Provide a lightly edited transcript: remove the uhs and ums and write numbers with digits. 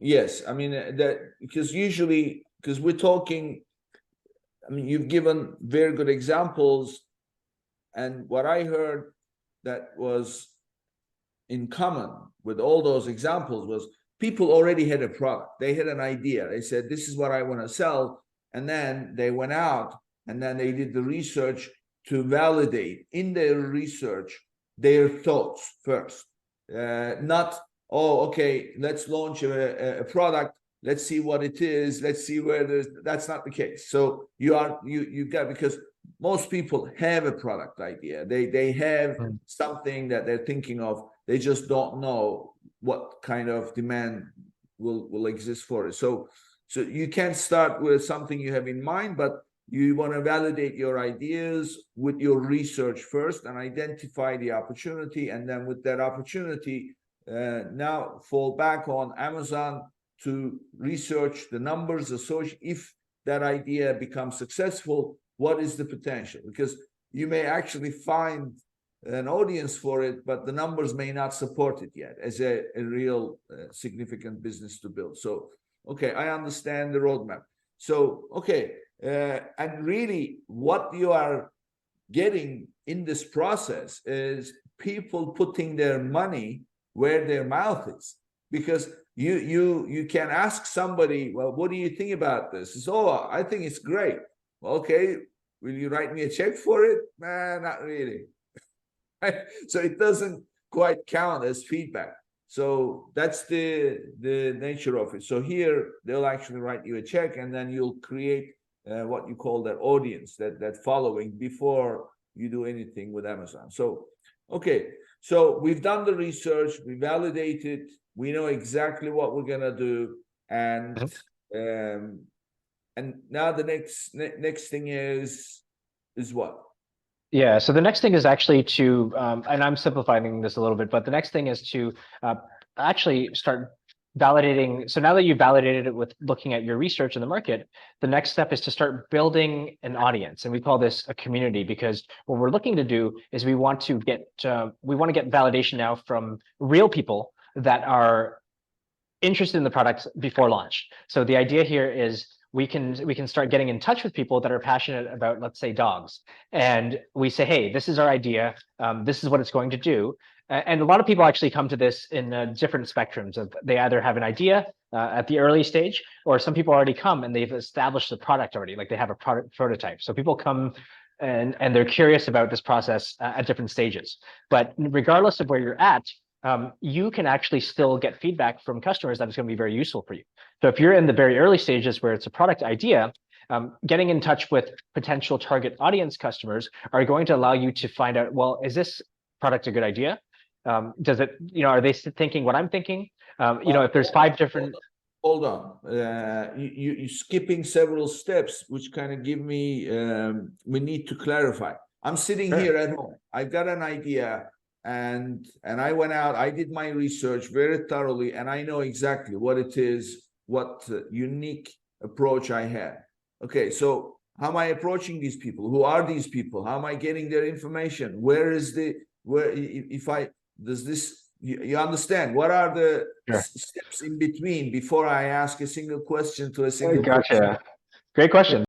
Yes, I mean that because usually because we're talking, I mean you've given very good examples, and what I heard that was in common with all those examples was people already had a product. They had an idea. They said, this is what I want to sell. And then they went out and then they did the research to validate in their research their thoughts first. Not, oh, okay, let's launch a product. Let's see what it is. Let's see where there's, that's not the case. So you got, because most people have a product idea. They have something that they're thinking of. They just don't know what kind of demand will exist for it. So you can start with something you have in mind, but you want to validate your ideas with your research first and identify the opportunity. And then with that opportunity, now fall back on Amazon to research the numbers associated. If that idea becomes successful, what is the potential? Because you may actually find an audience for it, but the numbers may not support it yet as a real significant business to build. So, okay, I understand the roadmap. So, okay, and really what you are getting in this process is people putting their money where their mouth is, because you can ask somebody, well, what do you think about this? It's, oh, I think it's great. Okay, will you write me a check for it? Nah, not really. So it doesn't quite count as feedback. So that's the nature of it. So here they'll actually write you a check, and then you'll create what you call that audience, that following, before you do anything with Amazon. So okay, so we've done the research, we validated, we know exactly what we're gonna do, and now the next thing is what? Yeah, so the next thing is actually to, and I'm simplifying this a little bit, but the next thing is to actually start validating. So now that you've validated it with looking at your research in the market, the next step is to start building an audience. And we call this a community, because what we're looking to do is we want to get validation now from real people that are interested in the product before launch. So the idea here is we can start getting in touch with people that are passionate about, let's say, dogs, and we say, hey, this is our idea, this is what it's going to do. And a lot of people actually come to this in different spectrums of, they either have an idea at the early stage, or some people already come and they've established the product already, like they have a product prototype. So people come and they're curious about this process at different stages. But regardless of where you're at, you can actually still get feedback from customers that is going to be very useful for you. So if you're in the very early stages where it's a product idea, getting in touch with potential target audience customers are going to allow you to find out, well, is this product a good idea? Does it, are they thinking what I'm thinking? If there's 5 different. Hold on, you're skipping several steps, which kind of give me, we need to clarify. I'm sitting here at home. I've got an idea. And I went out, I did my research very thoroughly, and I know exactly what it is, what unique approach I had. Okay, so how am I approaching these people? Who are these people? How am I getting their information? You understand, what are the steps in between before I ask a single question to a single person? Gotcha. Great question.